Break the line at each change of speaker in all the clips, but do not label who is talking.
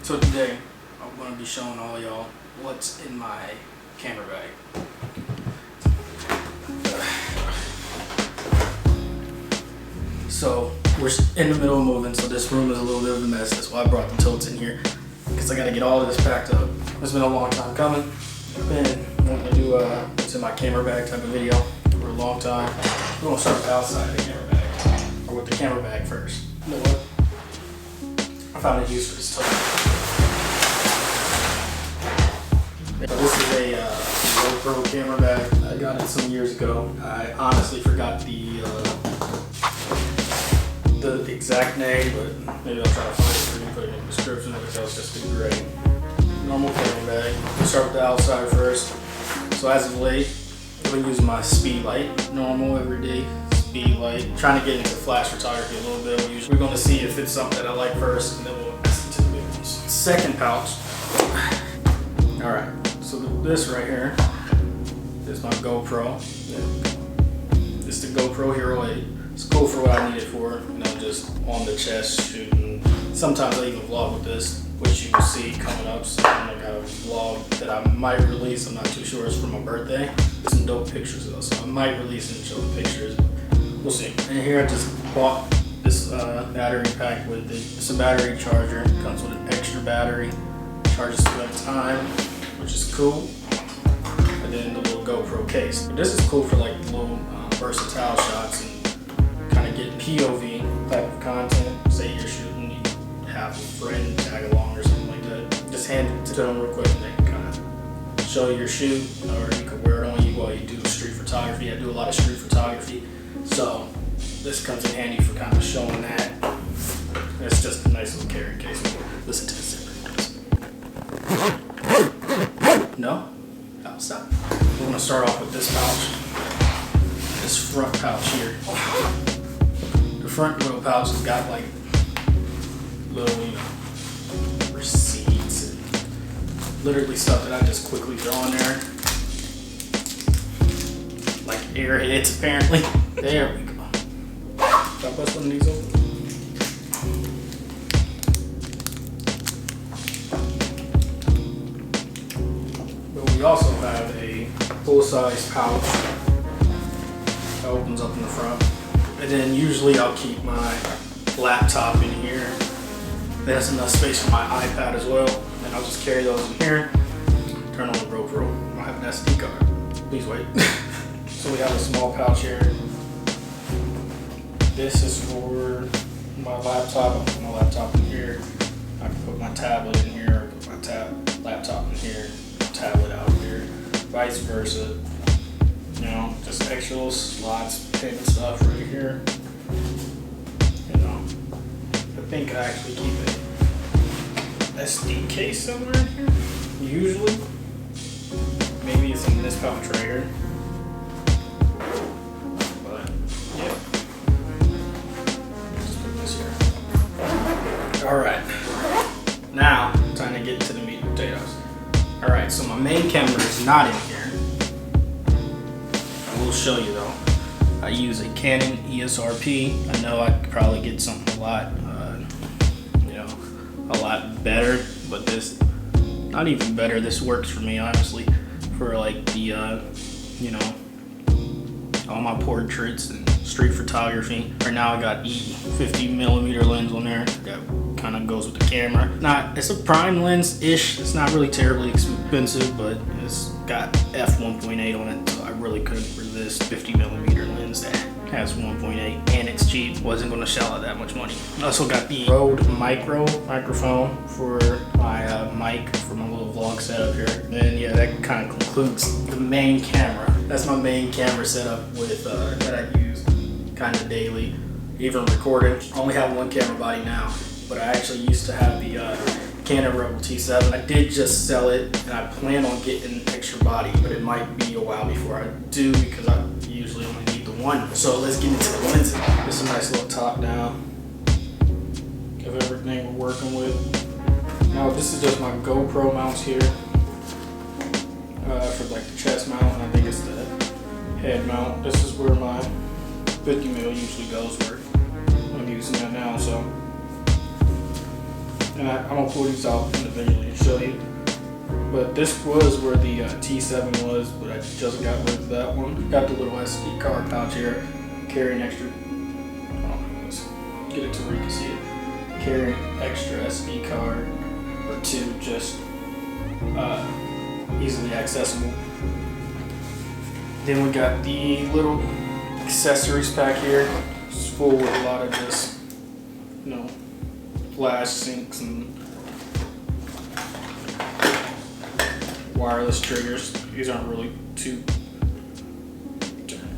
So today, I'm going to be showing all y'all what's in my camera bag. So we're in the middle of moving, so this room is a little bit of a mess. That's why I brought the totes in here, because I got to get all of this packed up. It's been a long time coming. I've been wanting to do what's in my camera bag type of video for a long time. We're going to start with outside the camera bag, or with the camera bag first. You know what? I found a use for this tote. So this is a GoPro camera bag. I got it some years ago. I honestly forgot the exact name, but maybe I'll try to find it for you, put it in the description. Everything else just a gray normal camera bag. We'll start with the outside first. So as of late, I've been using my speed light, normal everyday speed light. Trying to get into flash photography a little bit. We're going to see if it's something that I like first, and then we'll invest into the big ones. Second pouch. All right. So this right here is my GoPro. It's the GoPro Hero 8. It's cool for what I need it for, you know, just on the chest shooting. Sometimes I even vlog with this, which you can see coming up. So I got a vlog that I might release. I'm not too sure. It's for my birthday. There's some dope pictures though, so I might release it and show the pictures. We'll see. And here I just bought this battery pack with it. It's a battery charger. It comes with an extra battery. Charges to at a time, which is cool. And then the little GoPro case. But this is cool for like little versatile shots and kind of get POV type of content. Say you're shooting, you have a friend tag along or something like that. Just hand it to them real quick and they can kind of show your shoot, or you can wear it on you while you do street photography. I do a lot of street photography, so this comes in handy for kind of showing that. It's just a nice little carry case. Listen to the zipper. No? Oh, stop. We're gonna start off with this pouch. This front pouch here. The front little pouch has got like little, you know, receipts and literally stuff that I just quickly throw in there. Like airheads apparently. There we go. Should I bust one of these open? We also have a full-size pouch that opens up in the front, and then usually I'll keep my laptop in here. There's enough space for my iPad as well, and I'll just carry those in here. Turn on the GoPro. I have an SD card. Please wait. So we have a small pouch here. This is for my laptop. I'll put my laptop in here. I can put my tablet in here, or put my laptop in here. Tablet out here, vice versa. You know, just extra little slots, pin stuff right here. You know, I think I actually keep a SD case somewhere in here. Usually, maybe it's in this pouch right here. But yeah, just put this here. All right, now time to get to the meat and potatoes. Alright, so my main camera is not in here. I will show you though. I use a Canon ESRP. I know I could probably get something a lot, you know, a lot better, but this, not even better. This works for me honestly, for like the, you know, all my portraits and street photography. Right now I got E50mm lens on there. That kind of goes with the camera. It's a prime lens-ish. It's not really terribly expensive, but it's got f1.8 on it, so I really couldn't resist 50mm lens that has 1.8 and it's cheap. Wasn't going to shell out that much money. I also got the Rode microphone for my mic for my little vlog setup here. And yeah, that kind of concludes the main camera. That's my main camera setup with that I use kind of daily, even recording. I only have one camera body now, but I actually used to have the Canon Rebel T7. I did just sell it, and I plan on getting an extra body, but it might be a while before I do because I usually only need the one. So let's get into the lenses. This is a nice little top down of everything we're working with. Now this is just my GoPro mounts here for like the chest mount, and I think it's the head mount. This is where my 50mm usually goes, where I'm using that now. So And I'm gonna pull these out individually and show you. But this was where the T7 was, but I just got rid of that one. Got the little SD card pouch here, carrying extra. Let's get it to where you can see it. Carrying extra SD card or two, just easily accessible. Then we got the little accessories pack here. It's full with a lot of just, you know, flash sinks and wireless triggers. These aren't really too,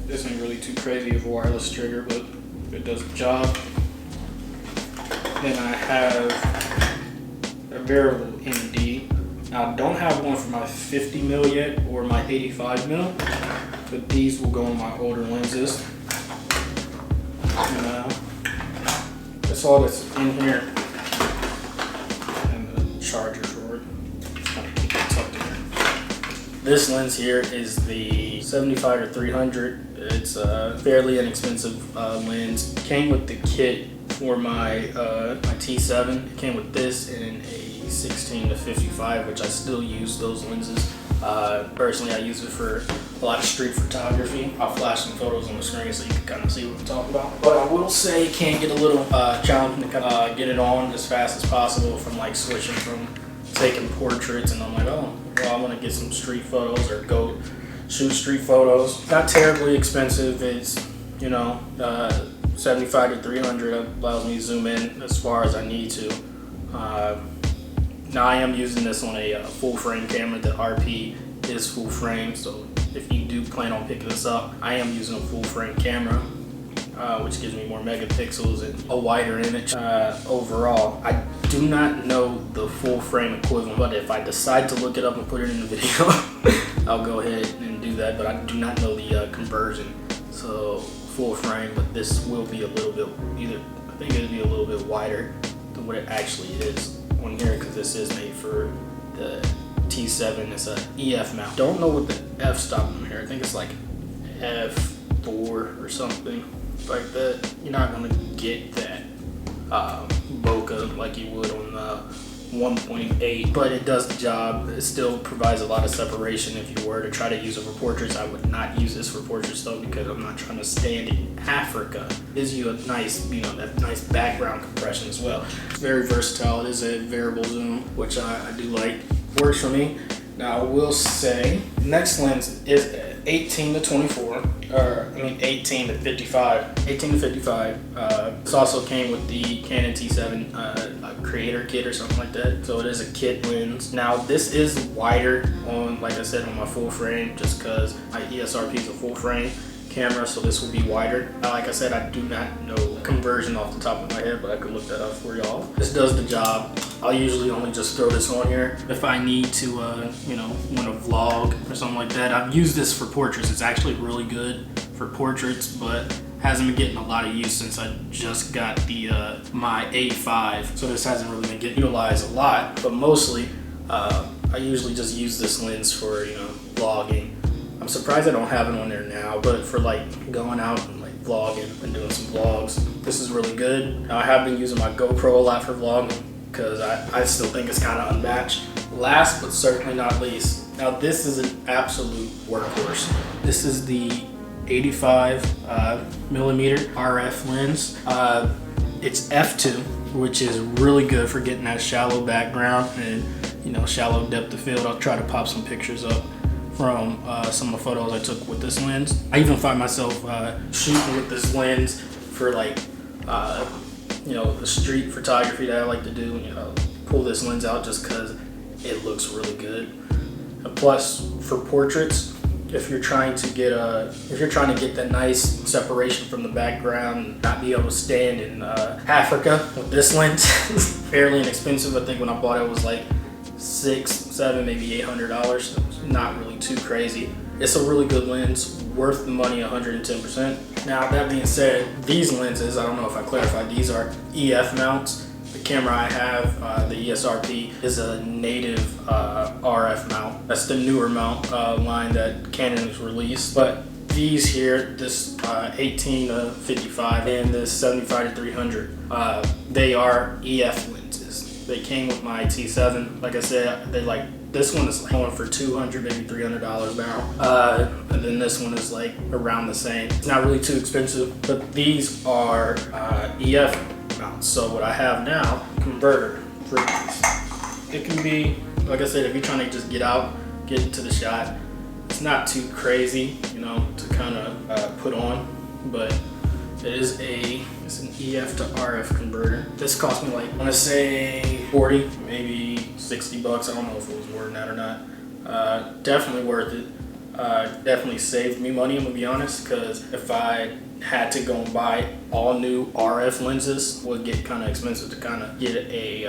this ain't really too crazy of a wireless trigger, but it does the job. Then I have a variable ND. Now I don't have one for my 50 mil yet or my 85 mil, but these will go on my older lenses. And that's all that's in here. And the charger for it. Kind of keep it tucked in there. This lens here is the 75-300. It's a fairly inexpensive lens. Came with the kit for my my T7. It came with this and a 16-55, which I still use those lenses. Personally, I use it for a lot of street photography. I'll flash some photos on the screen so you can kind of see what I'm talking about. But I will say it can get a little challenging to kind of get it on as fast as possible from like switching from taking portraits and I'm like, oh, well, I'm gonna get some street photos or go shoot street photos. Not terribly expensive. It's, you know, 75-300 allows me to zoom in as far as I need to. Now I am using this on a full frame camera. The RP is full frame, so if you do plan on picking this up, I am using a full frame camera, which gives me more megapixels and a wider image overall. I do not know the full frame equivalent, but if I decide to look it up and put it in the video, I'll go ahead and do that, but I do not know the conversion. So full frame, but this will be a little bit, I think it'll be a little bit wider than what it actually is on here, because this is made for the T7. It's a EF mount. Don't know what the F stop on here. I think it's like F4 or something like that. You're not gonna get that bokeh like you would on the 1.8, but it does the job. It still provides a lot of separation. If you were to try to use it for portraits, I would not use this for portraits though, because I'm not trying to stand in Africa. It gives you a nice, you know, that nice background compression as well. It's very versatile. It is a variable zoom, which I do like. Works for me. Now I will say, next lens is 18-24, or I mean 18-55. 18-55. This also came with the Canon T7 a creator kit or something like that. So it is a kit lens. Now this is wider on, like I said, on my full frame, just because my ESRP is a full frame camera, so this will be wider. Like I said, I do not know conversion off the top of my head, but I could look that up for y'all. This does the job. I'll usually only just throw this on here if I need to, you know, want to vlog or something like that. I've used this for portraits. It's actually really good for portraits, but hasn't been getting a lot of use since I just got the my A5. So this hasn't really been getting utilized a lot, but mostly I usually just use this lens for, you know, vlogging. I'm surprised I don't have it on there now, but for like going out and like vlogging and doing some vlogs, this is really good. Now I have been using my GoPro a lot for vlogging because I still think it's kind of unmatched. Last but certainly not least, now this is an absolute workhorse. This is the 85 millimeter RF lens. It's f2, which is really good for getting that shallow background and, you know, shallow depth of field. I'll try to pop some pictures up from some of the photos I took with this lens. I even find myself shooting with this lens for like, you know, the street photography that I like to do. You know, pull this lens out just because it looks really good. And plus, for portraits, if you're trying to get that nice separation from the background and not be able to stand in Africa with this lens, fairly inexpensive. I think when I bought it was like $600, $700, maybe $800. So it's not really too crazy. It's a really good lens, worth the money 110%. Now that being said, these lenses, I don't know if I clarified, these are EF mounts. The camera I have, the ESRP, is a native RF mount. That's the newer mount line that Canon has released. But these here, this 18-55 and this 75-300, they are EF lenses. They came with my T7. Like I said, they this one is going for $200, maybe $300 now. And then this one is like around the same. It's not really too expensive, but these are EF mounts. So what I have now, converter for these. It can be, like I said, if you're trying to just get out, get into the shot, it's not too crazy, you know, to kind of put on, but it's an EF to RF converter. This cost me like, I want to say 40, maybe 60 bucks. I don't know if it was worth that or not. Definitely worth it. Definitely saved me money, I'm gonna be honest, because if I had to go and buy all new RF lenses, it would get kind of expensive to kind of get a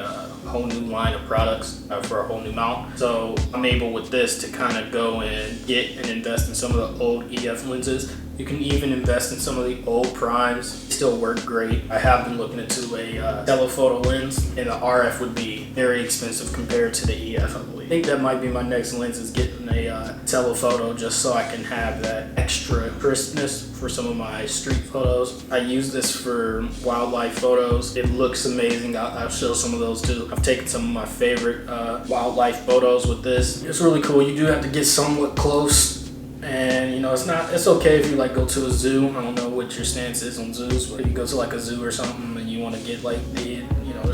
whole new line of products for a whole new mount. So I'm able with this to kind of go and get and invest in some of the old EF lenses. You can even invest in some of the old primes. They still work great. I have been looking into a telephoto lens, and the RF would be very expensive compared to the EF, I believe. I think that might be my next lens, is getting a telephoto, just so I can have that extra crispness for some of my street photos. I use this for wildlife photos. It looks amazing. I'll show some of those too. I've taken some of my favorite wildlife photos with this. It's really cool. You do have to get somewhat close. And you know, it's okay if you like go to a zoo. I don't know what your stance is on zoos, but if you go to like a zoo or something and you want to get like the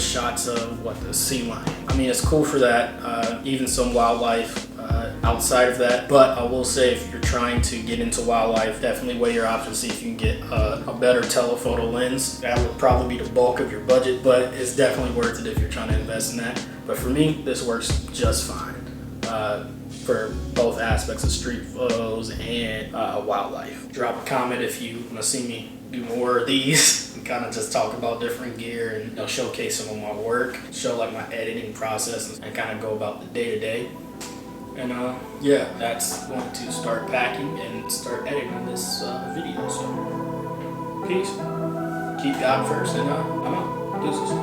shots of the sea lion. I mean, it's cool for that. Even some wildlife outside of that. But I will say, if you're trying to get into wildlife, definitely weigh your options. See if you can get a better telephoto lens. That would probably be the bulk of your budget, but it's definitely worth it if you're trying to invest in that. But for me, this works just fine. For both aspects of street photos and wildlife. Drop a comment if you want to see me do more of these and kind of just talk about different gear and showcase some of my work, show like my editing process, and kind of go about the day-to-day. And yeah, that's going to start packing and start editing this video. So peace. Keep God first, and I'm out. Deuces.